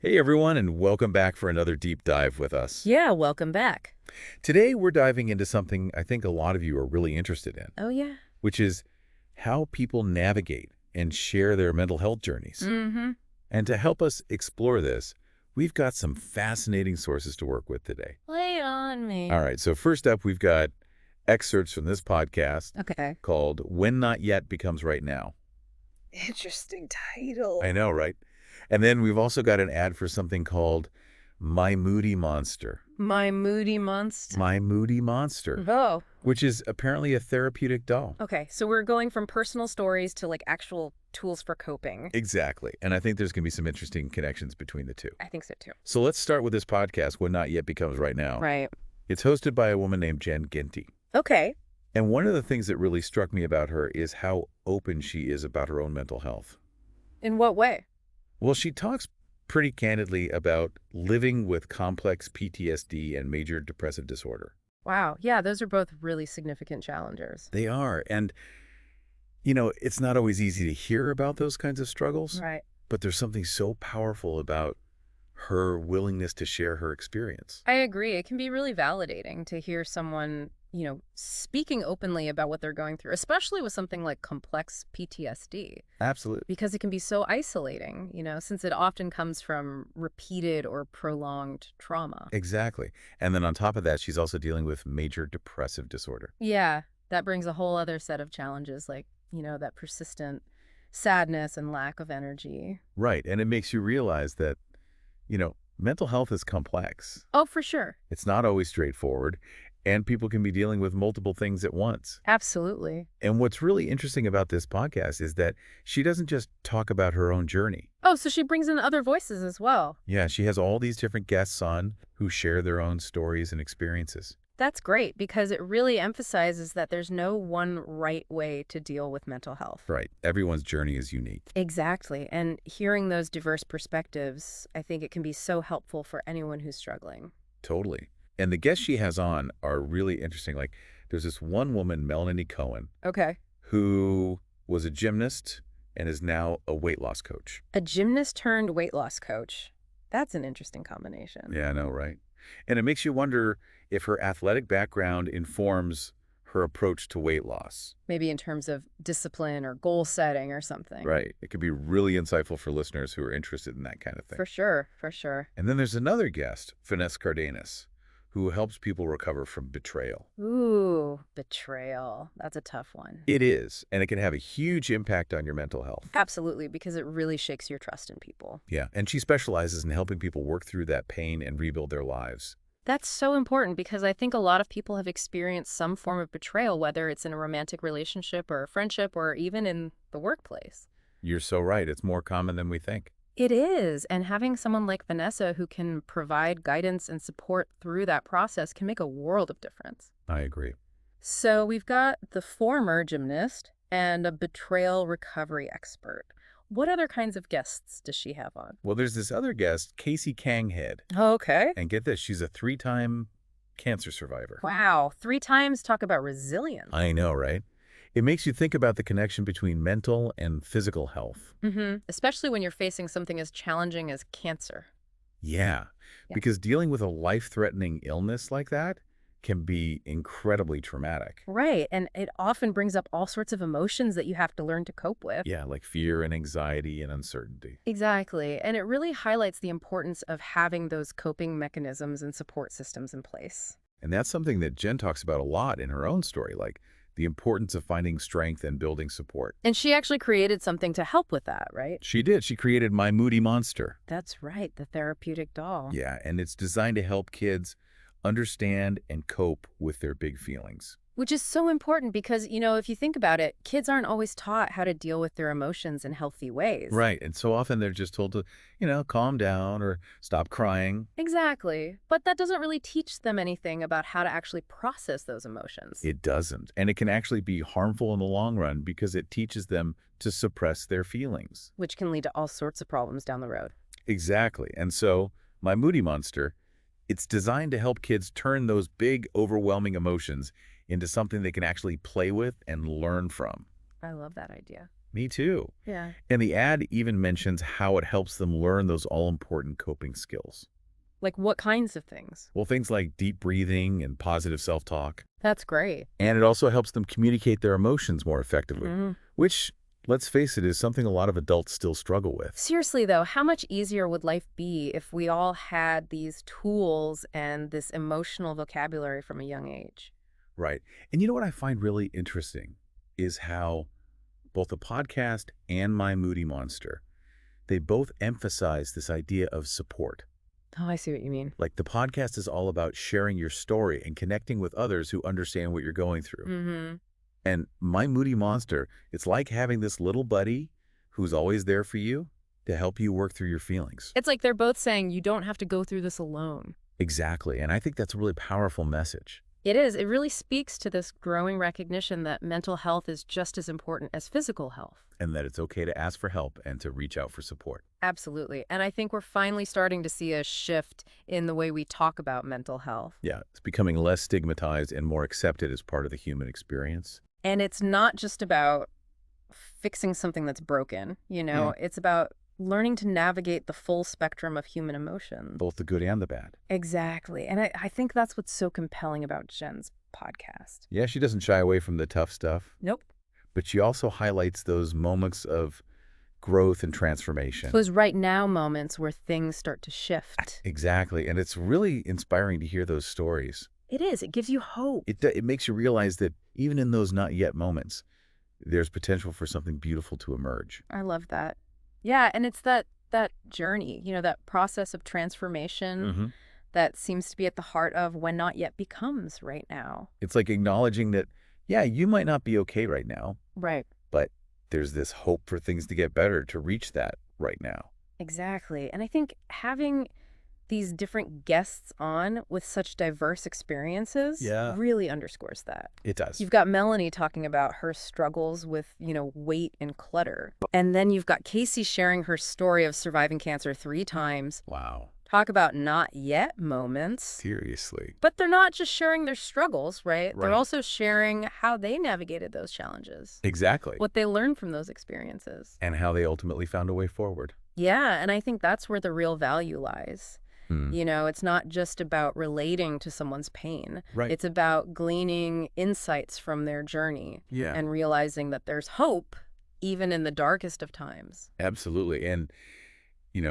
Hey everyone, and welcome back for another deep dive with us. Yeah, welcome back. Today we're diving into something I think a lot of you are really interested in, Oh, yeah. which is how people navigate and share their mental health journeys. Mm-hmm. And to help us explore this, we've got some fascinating sources to work with today. Lay on me. All right, so first up, we've got excerpts from this podcast Okay. called When Not Yet Becomes Right Now. Interesting title. I know, right? And then we've also got an ad for something called My Moody Monster. My Moody Monster. My Moody Monster, Oh, which is apparently a therapeutic doll. okay. So we're going from personal stories to like actual tools for coping. Exactly. And I think there's going to be some interesting connections between the two. I think so too. So let's start with this podcast, When Not Yet Becomes Right Now. Right. It's hosted by a woman named Jen Ginty. Okay. And one of the things that really struck me about her is how open she is about her own mental health. In what way? Well, she talks pretty candidly about living with complex PTSD and major depressive disorder. Wow. Yeah, those are both really significant challenges. They are. And, it's not always easy to hear about those kinds of struggles, Right. but there's something so powerful about her willingness to share her experience. I agree. It can be really validating to hear someone, speaking openly about what they're going through, especially with something like complex PTSD. Absolutely. Because it can be so isolating, since it often comes from repeated or prolonged trauma. Exactly. And then on top of that, she's also dealing with major depressive disorder. Yeah, that brings a whole other set of challenges, like, that persistent sadness and lack of energy. Right. And it makes you realize that, mental health is complex. Oh, for sure. It's not always straightforward, and people can be dealing with multiple things at once. Absolutely. And what's really interesting about this podcast is that she doesn't just talk about her own journey. Oh, so she brings in other voices as well. Yeah, she has all these different guests on who share their own stories and experiences. That's great because it really emphasizes that there's no one right way to deal with mental health. Right. Everyone's journey is unique. Exactly. And hearing those diverse perspectives, I think it can be so helpful for anyone who's struggling. Totally. And the guests she has on are really interesting. Like, there's this one woman, Melanie Cohen, Okay. who was a gymnast and is now a weight loss coach. A gymnast turned weight loss coach. That's an interesting combination. Yeah, I know, right? And it makes you wonder if her athletic background informs her approach to weight loss. Maybe in terms of discipline or goal setting or something. Right. It could be really insightful for listeners who are interested in that kind of thing. For sure, for sure. And then there's another guest, Vanessa Cardenas, who helps people recover from betrayal. Ooh, betrayal. That's a tough one. It is, and it can have a huge impact on your mental health. Absolutely, because it really shakes your trust in people. Yeah, and she specializes in helping people work through that pain and rebuild their lives. That's so important because I think a lot of people have experienced some form of betrayal, whether it's in a romantic relationship or a friendship or even in the workplace. You're so right. It's more common than we think. It is, and having someone like Vanessa who can provide guidance and support through that process can make a world of difference. I agree. So we've got the former gymnast and a betrayal recovery expert. What other kinds of guests does she have on? Well, there's this other guest, Casey Kanghead. Okay. And get this, she's a 3-time cancer survivor. Wow, 3 times talk about resilience. I know, right? It makes you think about the connection between mental and physical health. Especially when you're facing something as challenging as cancer. Yeah, because dealing with a life-threatening illness like that can be incredibly traumatic. Right, and it often brings up all sorts of emotions that you have to learn to cope with. Yeah, like fear and anxiety and uncertainty. Exactly, and it really highlights the importance of having those coping mechanisms and support systems in place. And that's something that Jen talks about a lot in her own story, like the importance of finding strength and building support. And she actually created something to help with that, right? She did. She created My Moody Monster. That's right, the therapeutic doll. Yeah, and it's designed to help kids understand and cope with their big feelings. Which is so important because, if you think about it, kids aren't always taught how to deal with their emotions in healthy ways. Right, and so often they're just told to, calm down or stop crying. Exactly. But that doesn't really teach them anything about how to actually process those emotions. It doesn't, and it can actually be harmful in the long run because it teaches them to suppress their feelings. Which can lead to all sorts of problems down the road. Exactly, and so My Moody Monster, it's designed to help kids turn those big, overwhelming emotions into something they can actually play with and learn from. I love that idea. Me too. Yeah. And the ad even mentions how it helps them learn those all-important coping skills. Like what kinds of things? Well, things like deep breathing and positive self-talk. That's great. And it also helps them communicate their emotions more effectively, Mhm. which, let's face it, is something a lot of adults still struggle with. Seriously, though, how much easier would life be if we all had these tools and this emotional vocabulary from a young age? Right. And you know what I find really interesting is how both the podcast and My Moody Monster, they both emphasize this idea of support. Oh, I see what you mean. Like the podcast is all about sharing your story and connecting with others who understand what you're going through. Mm-hmm. And My Moody Monster, it's like having this little buddy who's always there for you to help you work through your feelings. It's like they're both saying you don't have to go through this alone. Exactly. And I think that's a really powerful message. It is. It really speaks to this growing recognition that mental health is just as important as physical health. And that it's okay to ask for help and to reach out for support. Absolutely. And I think we're finally starting to see a shift in the way we talk about mental health. Yeah, it's becoming less stigmatized and more accepted as part of the human experience. And it's not just about fixing something that's broken, it's about learning to navigate the full spectrum of human emotions. Both the good and the bad. Exactly. And I think that's what's so compelling about Jen's podcast. Yeah, she doesn't shy away from the tough stuff, Nope. but she also highlights those moments of growth and transformation. Those right now moments where things start to shift. Exactly. And it's really inspiring to hear those stories. It is. It gives you hope. It makes you realize that even in those not yet moments, there's potential for something beautiful to emerge. I love that. Yeah, and it's that journey, that process of transformation that seems to be at the heart of when not yet becomes right now. It's like acknowledging that, yeah, you might not be okay right now, Right. but there's this hope for things to get better to reach that right now. Exactly. And I think having these different guests on with such diverse experiences really underscores that. It does. You've got Melanie talking about her struggles with, weight and clutter. And then you've got Casey sharing her story of surviving cancer 3 times. Wow. Talk about not yet moments. Seriously. But they're not just sharing their struggles, right? They're Right. also sharing how they navigated those challenges, Exactly. what they learned from those experiences. And how they ultimately found a way forward. Yeah, and I think that's where the real value lies. Hmm. It's not just about relating to someone's pain. Right. It's about gleaning insights from their journey Yeah. and realizing that there's hope even in the darkest of times. Absolutely. And,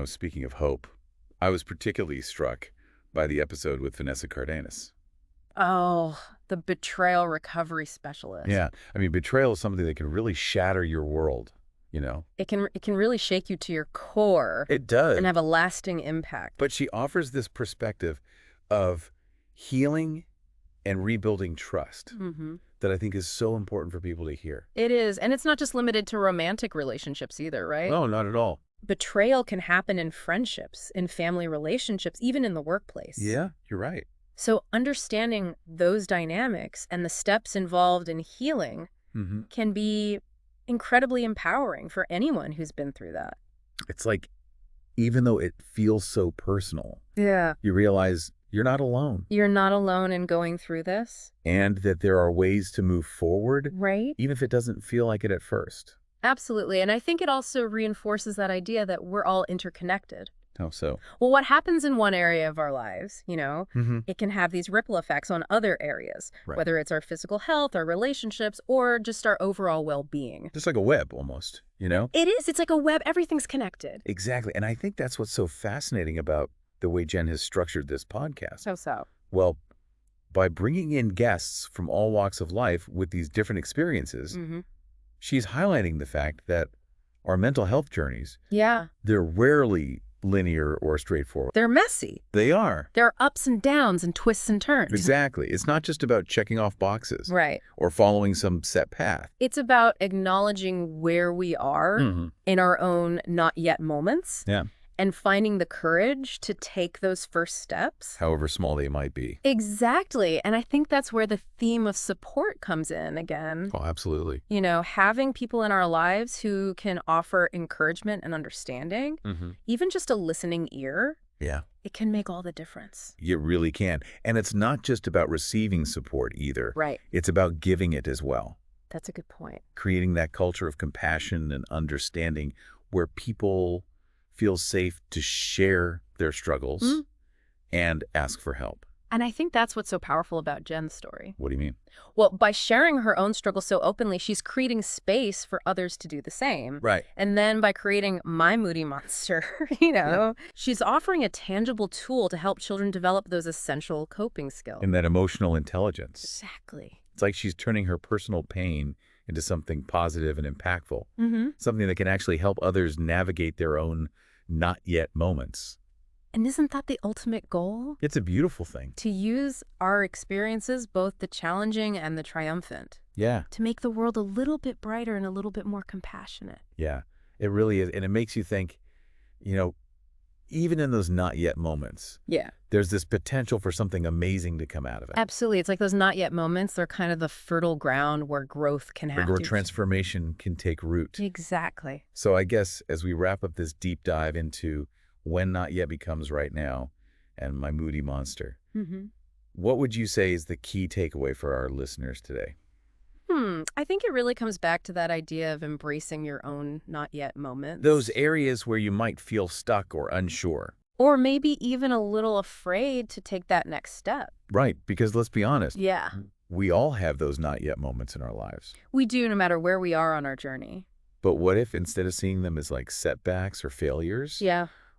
speaking of hope, I was particularly struck by the episode with Vanessa Cardenas. Oh, the betrayal recovery specialist. Yeah. I mean, betrayal is something that can really shatter your world, It can really shake you to your core It does. and have a lasting impact. But she offers this perspective of healing and rebuilding trust that I think is so important for people to hear. It is. And it's not just limited to romantic relationships either, right? No, not at all. Betrayal can happen in friendships, in family relationships, even in the workplace. Yeah, you're right. So understanding those dynamics and the steps involved in healing can be incredibly empowering for anyone who's been through that. It's like, even though it feels so personal, Yeah. you realize you're not alone You're not alone in going through this, and that there are ways to move forward, right? even if it doesn't feel like it at first. Absolutely. And I think it also reinforces that idea that we're all interconnected. How so? Well, what happens in one area of our lives, Mm-hmm. it can have these ripple effects on other areas, Right. whether it's our physical health, our relationships, or just our overall well-being. Just like a web almost, It is. It's like a web. Everything's connected. Exactly. And I think that's what's so fascinating about the way Jen has structured this podcast. So. Well, by bringing in guests from all walks of life with these different experiences, she's highlighting the fact that our mental health journeys, Yeah. they're rarely linear or straightforward. They're messy. They are. There are ups and downs and twists and turns. Exactly. It's not just about checking off boxes Right. or following some set path. It's about acknowledging where we are in our own not yet moments. Yeah. And finding the courage to take those first steps. However small they might be. Exactly. And I think that's where the theme of support comes in again. Oh, absolutely. Having people in our lives who can offer encouragement and understanding, even just a listening ear, Yeah. it can make all the difference. It really can. And it's not just about receiving support either. Right. It's about giving it as well. That's a good point. Creating that culture of compassion and understanding where people feel safe to share their struggles and ask for help. And I think that's what's so powerful about Jen's story. What do you mean? Well, by sharing her own struggle so openly, she's creating space for others to do the same. Right. And then by creating My Moody Monster, she's offering a tangible tool to help children develop those essential coping skills. And that emotional intelligence. Exactly. It's like she's turning her personal pain into something positive and impactful. Something that can actually help others navigate their own not yet moments. And isn't that the ultimate goal? It's a beautiful thing. To use our experiences, both the challenging and the triumphant. Yeah. To make the world a little bit brighter and a little bit more compassionate. Yeah, it really is. And it makes you think, even in those not yet moments, there's this potential for something amazing to come out of it. Absolutely. It's like those not yet moments. They're kind of the fertile ground where growth can happen. Where transformation can take root. Exactly. So I guess as we wrap up this deep dive into when not yet becomes right now and My Moody Monster, what would you say is the key takeaway for our listeners today? I think it really comes back to that idea of embracing your own not yet moments. Those areas where you might feel stuck or unsure. Or maybe even a little afraid to take that next step. Right, because let's be honest. Yeah. We all have those not yet moments in our lives. We do, no matter where we are on our journey. But what if instead of seeing them as like setbacks or failures,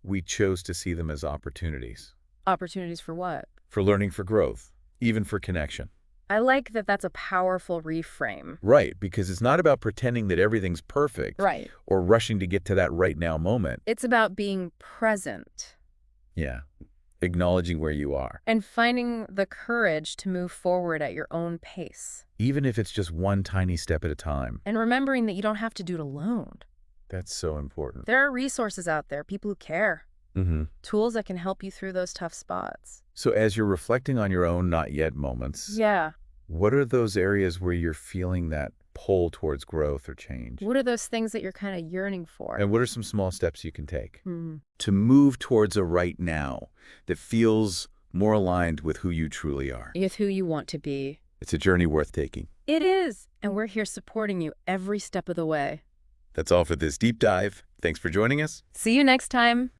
we chose to see them as opportunities? Opportunities for what? For learning, for growth, even for connection. I like that that's a powerful reframe. Right, because it's not about pretending that everything's perfect. Right. Or rushing to get to that right now moment. It's about being present. Yeah, acknowledging where you are. And finding the courage to move forward at your own pace. Even if it's just one tiny step at a time. And remembering that you don't have to do it alone. That's so important. There are resources out there, people who care. Tools that can help you through those tough spots. So as you're reflecting on your own not yet moments, what are those areas where you're feeling that pull towards growth or change? What are those things that you're kind of yearning for? And what are some small steps you can take to move towards a right now that feels more aligned with who you truly are? With who you want to be. It's a journey worth taking. It is. And we're here supporting you every step of the way. That's all for this deep dive. Thanks for joining us. See you next time.